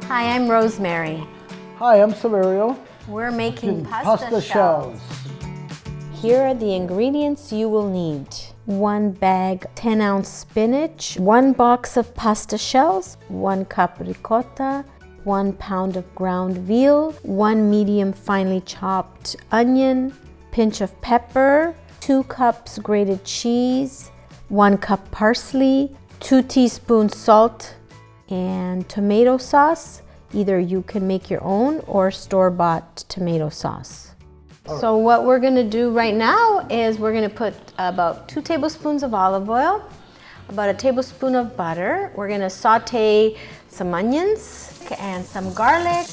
Hi, I'm Rosemary. Hi, I'm Saverio. We're making pasta shells. Here are the ingredients you will need. 1 bag 10-ounce spinach, 1 box of pasta shells, 1 cup ricotta, 1 pound of ground veal, 1 medium finely chopped onion, pinch of pepper, 2 cups grated cheese, 1 cup parsley, 2 teaspoons salt, and tomato sauce. Either you can make your own or store-bought tomato sauce. So what we're gonna do right now is we're gonna put about 2 tablespoons of olive oil, about a tablespoon of butter. We're gonna saute some onions and some garlic.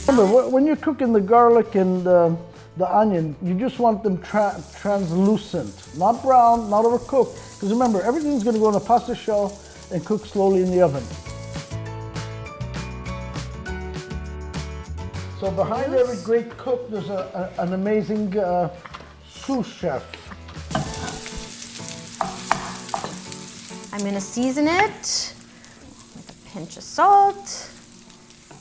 Remember, when you're cooking the garlic and the onion, you just want them translucent, not brown, not overcooked. Because remember, everything's gonna go in a pasta shell and cook slowly in the oven. So behind every great cook, there's an amazing sous chef. I'm gonna season it with a pinch of salt.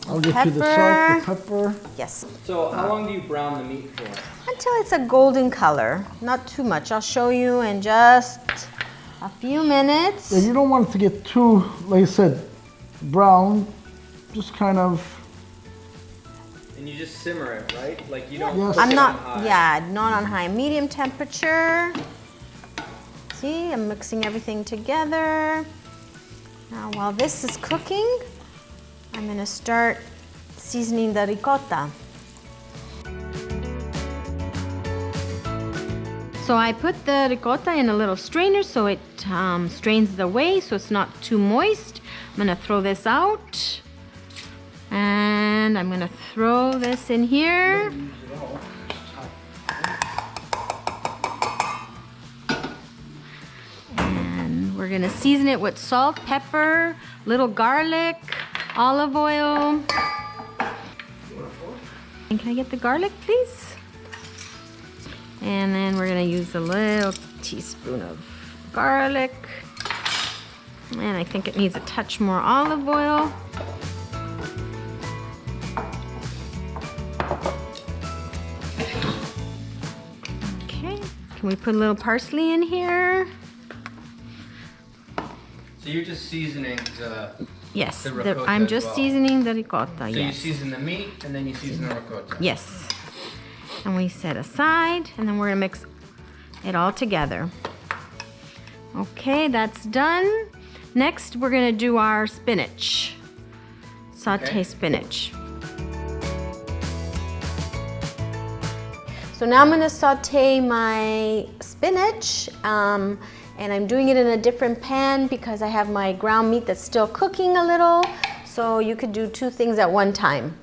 I'll get you the salt, the pepper. Yes. So how long do you brown the meat for? Until it's a golden color, not too much. I'll show you in just a few minutes. Yeah, you don't want it to get too, like I said, brown, just kind of. And you just simmer it, right? Like you don't Yes. cook I'm it not, on high. yeah, not on high, medium temperature. See, I'm mixing everything together. Now while this is cooking, I'm gonna start seasoning the ricotta. So I put the ricotta in a little strainer so it strains the whey so it's not too moist. I'm gonna throw this out. And I'm gonna throw this in here. And we're gonna season it with salt, pepper, little garlic, olive oil. And can I get the garlic, please? And then we're gonna use a little teaspoon of garlic. And I think it needs a touch more olive oil. Okay, can we put a little parsley in here? So you're just seasoning the Yes, The ricotta I'm as just well. seasoning the ricotta, so you yes. season the meat and then you season the ricotta. Yes. And we set aside, and then we're gonna mix it all together. Okay, that's done. Next, we're gonna do our spinach. Saute Okay. spinach. So now I'm gonna saute my spinach, and I'm doing it in a different pan because I have my ground meat that's still cooking a little. So you could do 2 things at one time.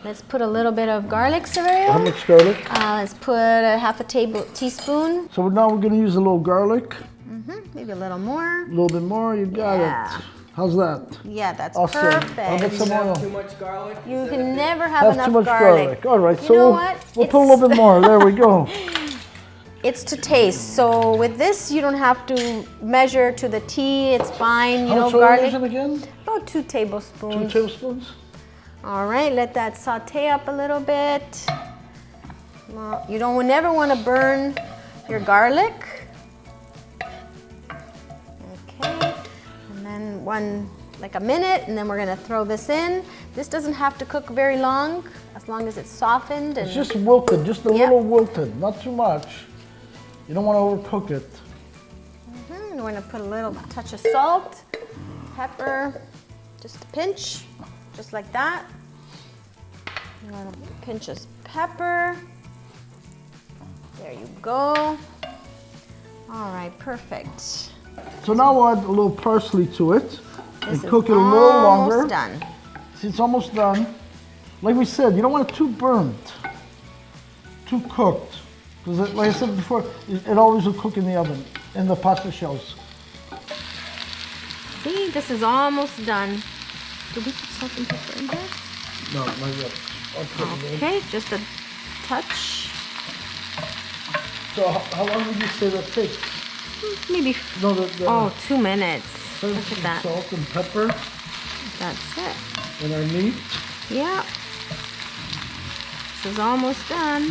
Let's put a little bit of garlic, Saverio. How much garlic? Let's put a half a teaspoon. So now we're gonna use a little garlic. Maybe a little more. A little bit more, you got Yeah. it. How's that? Yeah, that's Awesome. perfect. How about some oil? Too much garlic? You Is that a can thing? never have That's enough too much garlic. All right, You so know we'll, what? we'll put a little bit more. There we go. It's to taste. So with this, you don't have to measure to the T. It's fine. You How know, much oil garlic. is it again? About 2 2 tablespoons. tablespoons? All right, let that saute up a little bit. Well, you don't never want to burn your garlic. Okay, and then like a minute, and then we're gonna throw this in. This doesn't have to cook very long, as long as it's softened. And It's just wilted, just a Yep. little wilted, not too much. You don't want to overcook it. we're gonna put a little touch of salt, pepper, just a pinch, just like that. A little pinch of pepper. There you go. All right, perfect. So now we'll add a little parsley to it This and is cook it a little longer. almost done. See, it's almost done. Like we said, you don't want it too burnt, too cooked. Because like I said before, it always will cook in the oven, in the pasta shells. See, this is almost done. Did we put salt and pepper in here? No, not yet. I'll put it in. Okay, just a touch. So how long did you say that takes? Maybe, No, oh, 2 minutes. Look at that. Salt and pepper. That's it. And our meat. Yeah. This is almost done.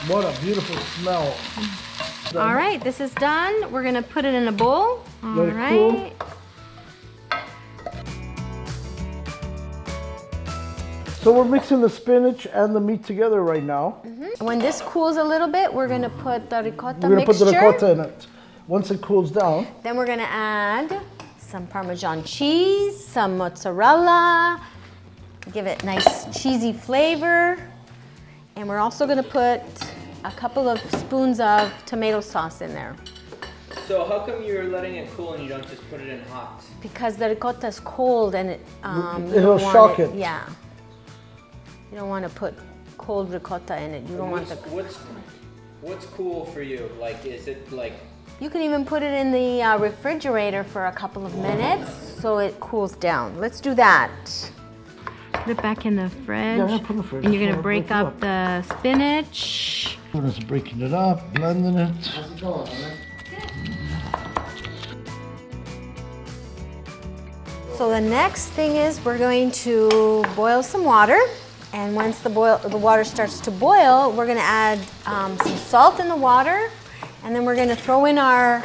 What a beautiful smell. All right, this is done. We're gonna put it in a bowl. All Let it right. cool. So we're mixing the spinach and the meat together right now. When this cools a little bit, we're gonna put the ricotta We're gonna mixture. put the ricotta in it. Once it cools down, Then we're gonna add some Parmesan cheese, some mozzarella, give it nice cheesy flavor. And we're also gonna put a couple of spoons of tomato sauce in there. So how come you're letting it cool and you don't just put it in hot? Because the ricotta is cold and it'll shock it. Yeah. You don't want to put cold ricotta in it. You don't want the. What's cool for you? Like, is it like? You can even put it in the refrigerator for a couple of minutes so it cools down. Let's do that. Put it back in the fridge. Yeah, put it in the fridge. And you're gonna break up the spinach. we're just breaking it up, blending it. So the next thing is we're going to boil some water. And once the water starts to boil, we're gonna add some salt in the water. And then we're gonna throw in our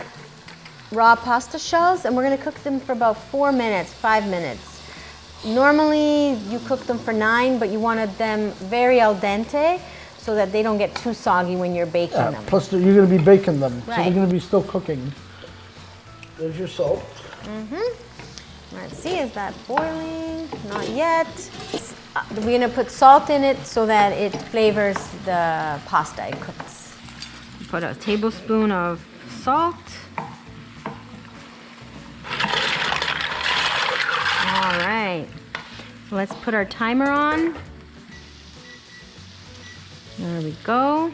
raw pasta shells and we're gonna cook them for about 4 minutes, 5 minutes. Normally you cook them for 9, but you wanted them very al dente so that they don't get too soggy when you're baking them. Plus you're gonna be baking them, so Right. they're gonna be still cooking. There's your salt. Let's see, is that boiling? Not yet. We're gonna put salt in it so that it flavors the pasta it cooks. Put a tablespoon of salt. All right, let's put our timer on. There we go.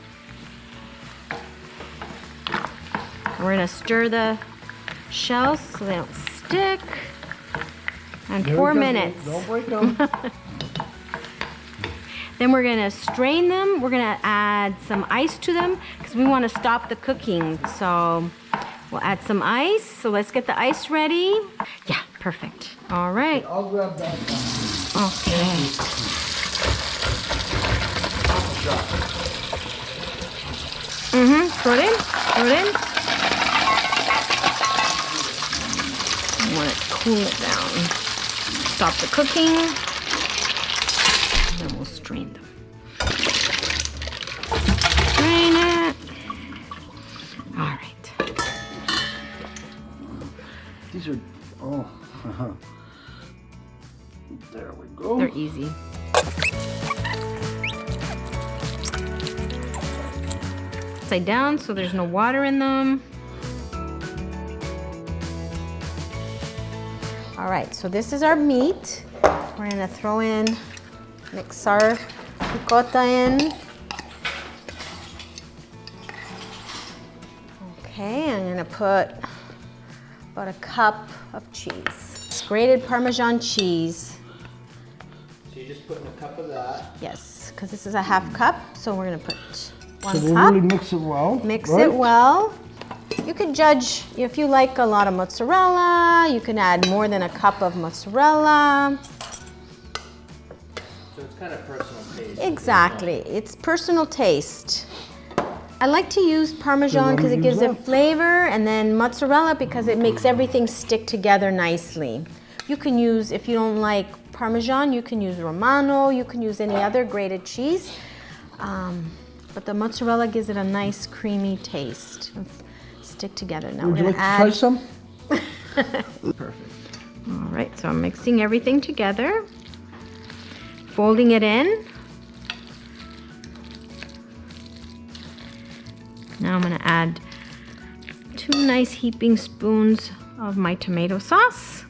We're gonna stir the shells so they don't stick. And There 4 we go. minutes. Don't break them. Then we're gonna strain them. We're gonna add some ice to them because we wanna stop the cooking. So we'll add some ice. So let's get the ice ready. Yeah, perfect. All right. I'll grab that. Okay. Throw it in. Throw it in. I want to cool it down. Stop the cooking. Then we'll strain them. Strain it. All right. These are, there we go. They're easy. Upside down so there's no water in them. All right, so this is our meat. We're gonna throw in, mix our ricotta in. Okay, I'm gonna put about a cup of cheese. Grated Parmesan cheese. So you're just putting a cup of that. Yes, because this is a half cup, so we're gonna put 1 So we'll cup. really mix it well. Mix right? it well. You can judge if you like a lot of mozzarella. You can add more than a cup of mozzarella. So it's kind of personal taste. Exactly, it's personal taste. I like to use Parmesan So because it use gives it that. flavor, and then mozzarella because it makes everything stick together nicely. You can use, if you don't like Parmesan, you can use Romano, you can use any other grated cheese. But the mozzarella gives it a nice creamy taste. Stick together. Now Would you we're like to gonna try add. some? Perfect. All right, so I'm mixing everything together, folding it in. Now I'm gonna add 2 nice heaping spoons of my tomato sauce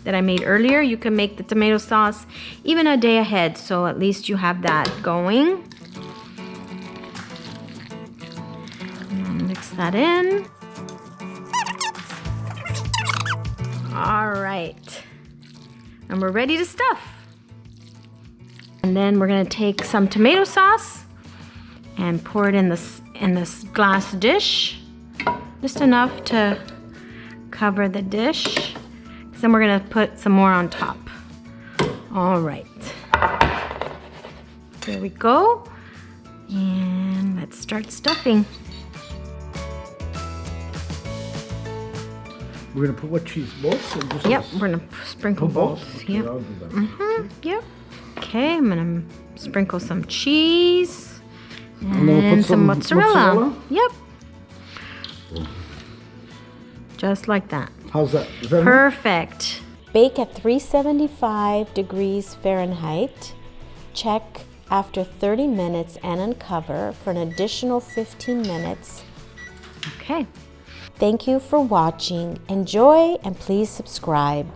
that I made earlier. You can make the tomato sauce even a day ahead, so at least you have that going. Mix that in. All right, and we're ready to stuff. And then we're gonna take some tomato sauce and pour it in this glass dish, just enough to Cover the dish. Then we're gonna put some more on top. All right. There we go. And let's start stuffing. We're gonna put what cheese? Both? Or just Yep, this? we're gonna sprinkle both. Okay, Yep. I'll do that. Yep. Okay, I'm gonna sprinkle some cheese And then we'll put some some mozzarella. mozzarella? Yep. Just like that. How's that? Is that enough? Perfect. Bake at 375 degrees Fahrenheit. Check after 30 minutes and uncover for an additional 15 minutes. Okay. Thank you for watching. Enjoy and please subscribe.